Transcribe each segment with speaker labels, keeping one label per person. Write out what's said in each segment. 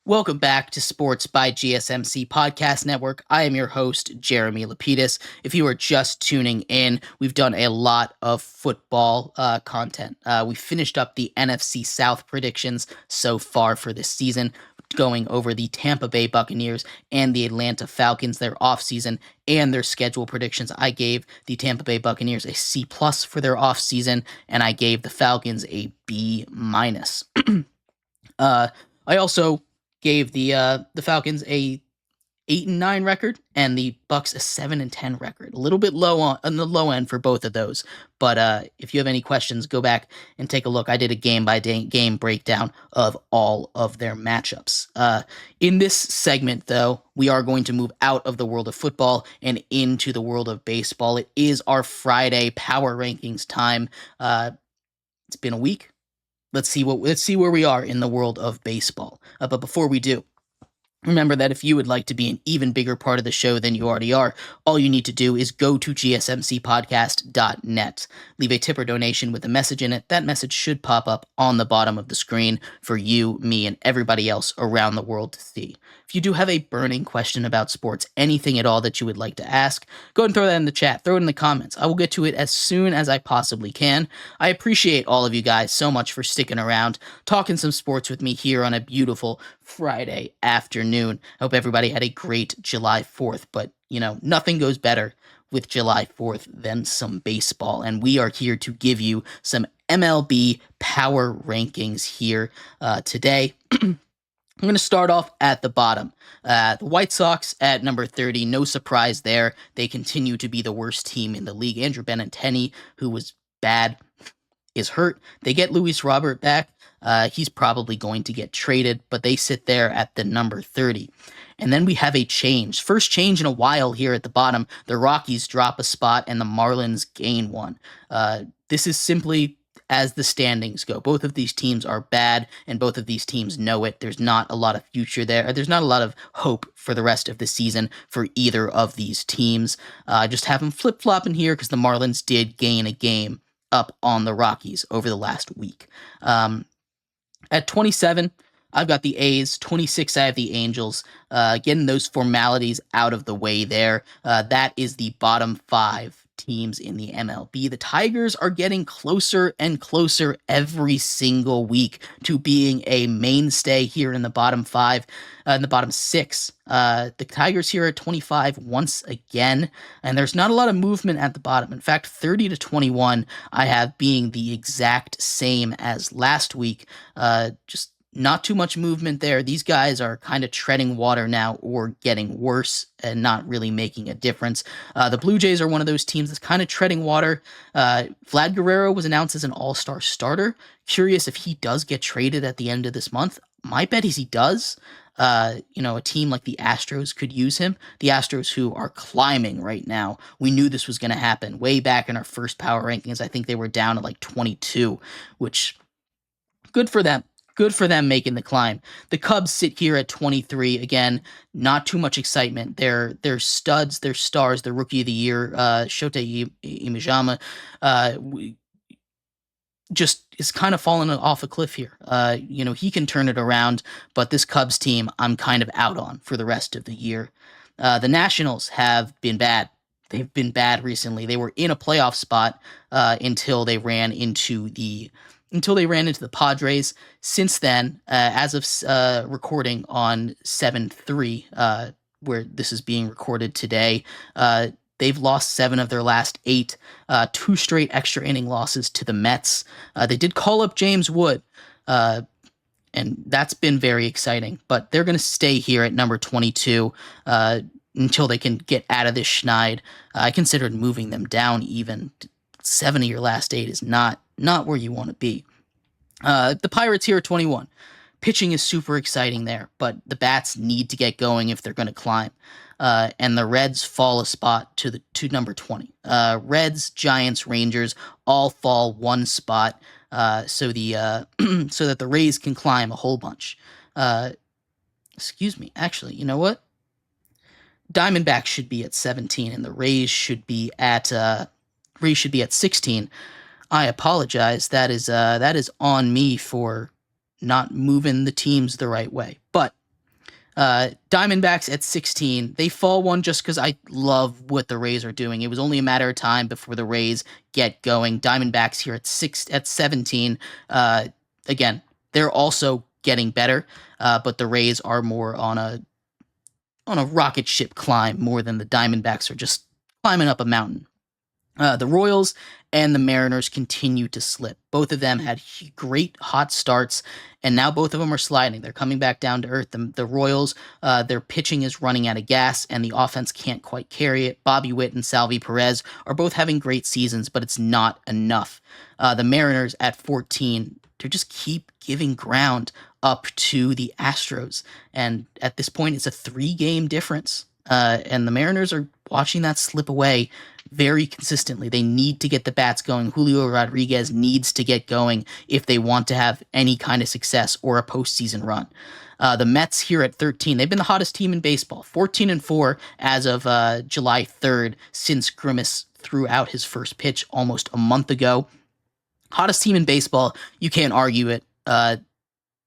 Speaker 1: Welcome back to Sports by GSMC Podcast Network. I am your host, Jeremy Lapidus. If you are just tuning in, we've done a lot of football content. We finished up the NFC South predictions so far for this season, going over the Tampa Bay Buccaneers and the Atlanta Falcons, their offseason and their schedule predictions. I gave the Tampa Bay Buccaneers a C+ for their offseason, and I gave the Falcons a B-. I also gave the Falcons a 8-9 record and the Bucks a 7-10 record. A little bit low on the low end for both of those. But if you have any questions, go back and take a look. I did a game by game breakdown of all of their matchups. In this segment, though, we are going to move out of the world of football and into the world of baseball. It is our Friday power rankings time. It's been a week. Let's see where we are in the world of baseball. But before we do, remember that if you would like to be an even bigger part of the show than you already are, all you need to do is go to gsmcpodcast.net. Leave a tip or donation with a message in it. That message should pop up on the bottom of the screen for you, me, and everybody else around the world to see. If you do have a burning question about sports, anything at all that you would like to ask, go ahead and throw that in the chat. Throw it in the comments. I will get to it as soon as I possibly can. I appreciate all of you guys so much for sticking around, talking some sports with me here on a beautiful Friday afternoon. I hope everybody had a great July 4th, but, nothing goes better with July 4th than some baseball, and we are here to give you some MLB power rankings here today. I'm going to start off at the bottom. The White Sox at number 30, no surprise there. They continue to be the worst team in the league. Andrew Benintendi, who was bad, is hurt. They get Luis Robert back. He's probably going to get traded, but they sit there at the number 30. And then we have a change. First change in a while here at the bottom. The Rockies drop a spot and the Marlins gain one. This is simply as the standings go. Both of these teams are bad, and both of these teams know it. There's not a lot of future there. There's not a lot of hope for the rest of the season for either of these teams. Just have them flip-flopping here because the Marlins did gain a game up on the Rockies over the last week. At 27, I've got the A's. 26, I have the Angels. Getting those formalities out of the way there. That is the bottom 5 teams in the MLB. The Tigers are getting closer and closer every single week to being a mainstay here in the bottom 5, in the bottom 6. The Tigers here at 25 once again, and there's not a lot of movement at the bottom. In fact, 30 to 21 I have being the exact same as last week. Just not too much movement there. These guys are kind of treading water now or getting worse and not really making a difference. The Blue Jays are one of those teams that's kind of treading water. Vlad Guerrero was announced as an all-star starter. Curious if he does get traded at the end of this month. My bet is he does. A team like the Astros could use him. The Astros, who are climbing right now. We knew this was going to happen way back in our first power rankings. I think they were down at like 22, which good for them. Good for them making the climb. The Cubs sit here at 23. Again, not too much excitement. They're studs, they're stars. The Rookie of the Year, Shota Imajima, just is kind of falling off a cliff here. He can turn it around, but this Cubs team, I'm kind of out on for the rest of the year. The Nationals have been bad. They've been bad recently. They were in a playoff spot until they ran into the Padres. Since then, as of recording on 7/3, where this is being recorded today, they've lost 7 of their last 8, 2 straight extra inning losses to the Mets. They did call up James Wood, and that's been very exciting, but they're going to stay here at number 22 until they can get out of this schneid. I considered moving them down even. 7 of your last 8 is not where you want to be. The Pirates here at 21. Pitching is super exciting there, but the bats need to get going if they're going to climb. And the Reds fall a spot to number 20. Reds, Giants, Rangers all fall one spot, so that the Rays can climb a whole bunch. Excuse me. Actually, you know what? Diamondbacks should be at 17, and the Rays should be at 16. I apologize. That is on me for not moving the teams the right way. But Diamondbacks at 16. They fall one just because I love what the Rays are doing. It was only a matter of time before the Rays get going. Diamondbacks here at 17. Again, they're also getting better, but the Rays are more on a rocket ship climb more than the Diamondbacks are just climbing up a mountain. The Royals and the Mariners continue to slip. Both of them had great hot starts, and now both of them are sliding. They're coming back down to earth. The Royals, their pitching is running out of gas, and the offense can't quite carry it. Bobby Witt and Salvi Perez are both having great seasons, but it's not enough. The Mariners at 14, they just keep giving ground up to the Astros, and at this point, it's a 3-game difference. And the Mariners are watching that slip away very consistently. They need to get the bats going. Julio Rodriguez needs to get going if they want to have any kind of success or a postseason run. The Mets here at 13, they've been the hottest team in baseball, 14-4 as of July 3rd, since Grimace threw out his first pitch almost a month ago. Hottest team in baseball, you can't argue it.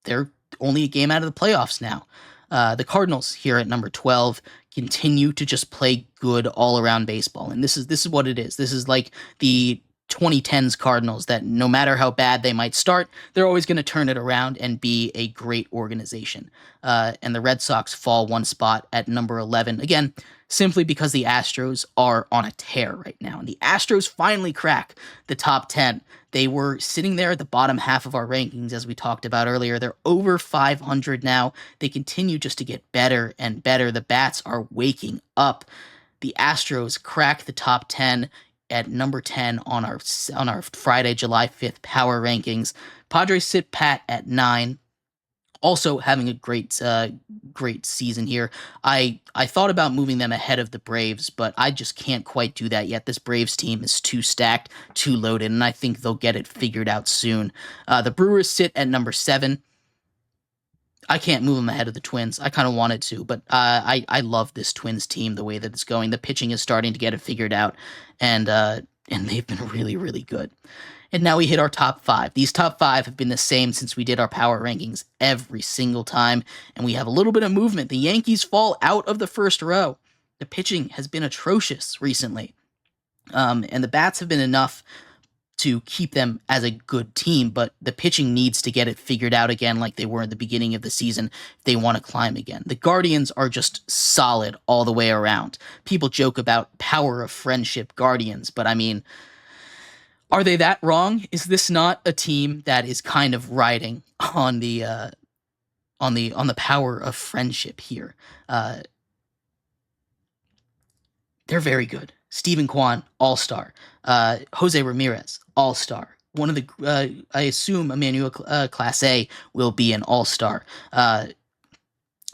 Speaker 1: They're only a game out of the playoffs now. The Cardinals here at number 12 continue to just play good all-around baseball, and this is what it is. This is like the 2010s Cardinals, that no matter how bad they might start, they're always going to turn it around and be a great organization. And the Red Sox fall one spot at number 11, again, simply because the Astros are on a tear right now. And the Astros finally crack the top 10. They were sitting there at the bottom half of our rankings, as we talked about earlier. They're over 500 now. They continue just to get better and better. The bats are waking up. The Astros crack the top 10 at number 10 on our Friday, July 5th power rankings. Padres sit pat at 9. Also having a great season here. I thought about moving them ahead of the Braves, but I just can't quite do that yet. This Braves team is too stacked, too loaded, and I think they'll get it figured out soon. The Brewers sit at number 7. I can't move them ahead of the Twins. I kind of wanted to, but I love this Twins team, the way that it's going. The pitching is starting to get it figured out, and they've been really, really good. And now we hit our top 5. These top 5 have been the same since we did our power rankings every single time, and we have a little bit of movement. The Yankees fall out of the first row. The pitching has been atrocious recently, and the bats have been enough to keep them as a good team, but the pitching needs to get it figured out again like they were at the beginning of the season if they want to climb again. The Guardians are just solid all the way around. People joke about power of friendship Guardians, but I mean, are they that wrong? Is this not a team that is kind of riding on the power of friendship here? They're very good. Stephen Kwan, all-star. Jose Ramirez, all-star. One of the, I assume Emmanuel Class A will be an all-star.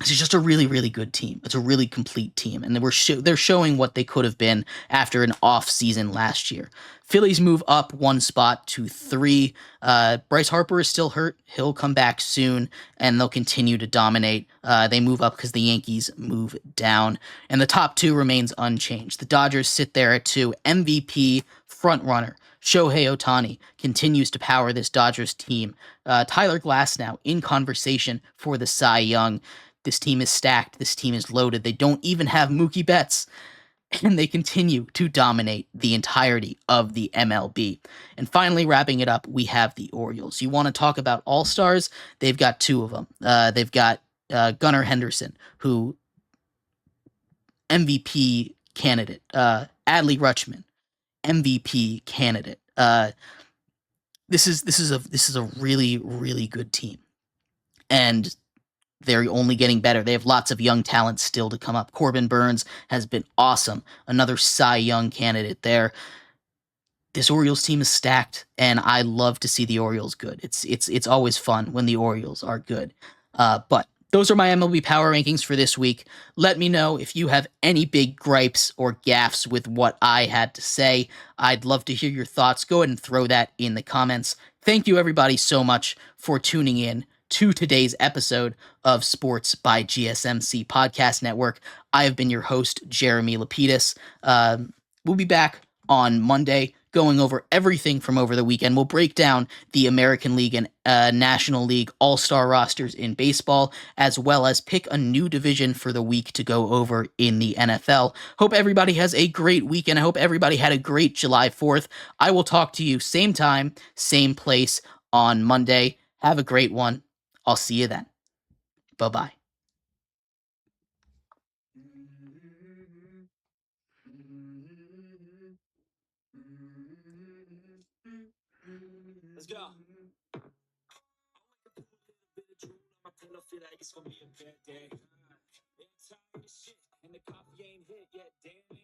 Speaker 1: It's just a really, really good team. It's a really complete team, and they're showing what they could have been after an off season last year. Phillies move up one spot to 3. Bryce Harper is still hurt. He'll come back soon, and they'll continue to dominate. They move up because the Yankees move down, and the top 2 remains unchanged. The Dodgers sit there at 2. MVP frontrunner Shohei Ohtani continues to power this Dodgers team. Tyler Glasnow in conversation for the Cy Young. This team is stacked. This team is loaded. They don't even have Mookie Betts, and they continue to dominate the entirety of the MLB. And finally, wrapping it up, we have the Orioles. You want to talk about all-stars? They've got 2 of them. They've got Gunnar Henderson, who MVP candidate. Adley Rutschman, MVP candidate. This is a really, really good team, and they're only getting better. They have lots of young talent still to come up. Corbin Burns has been awesome. Another Cy Young candidate there. This Orioles team is stacked, and I love to see the Orioles good. It's always fun when the Orioles are good. But those are my MLB power rankings for this week. Let me know if you have any big gripes or gaffes with what I had to say. I'd love to hear your thoughts. Go ahead and throw that in the comments. Thank you, everybody, so much for tuning in to today's episode of Sports by GSMC Podcast Network. I have been your host, Jeremy Lapidus. We'll be back on Monday going over everything from over the weekend. We'll break down the American League and National League all-star rosters in baseball, as well as pick a new division for the week to go over in the NFL. Hope everybody has a great weekend. I hope everybody had a great July 4th. I will talk to you same time, same place on Monday. Have a great one. I'll see you then. Bye-bye. Let's go. I feel like it's gonna be a bad day. And the coffee ain't hit yet, damn it.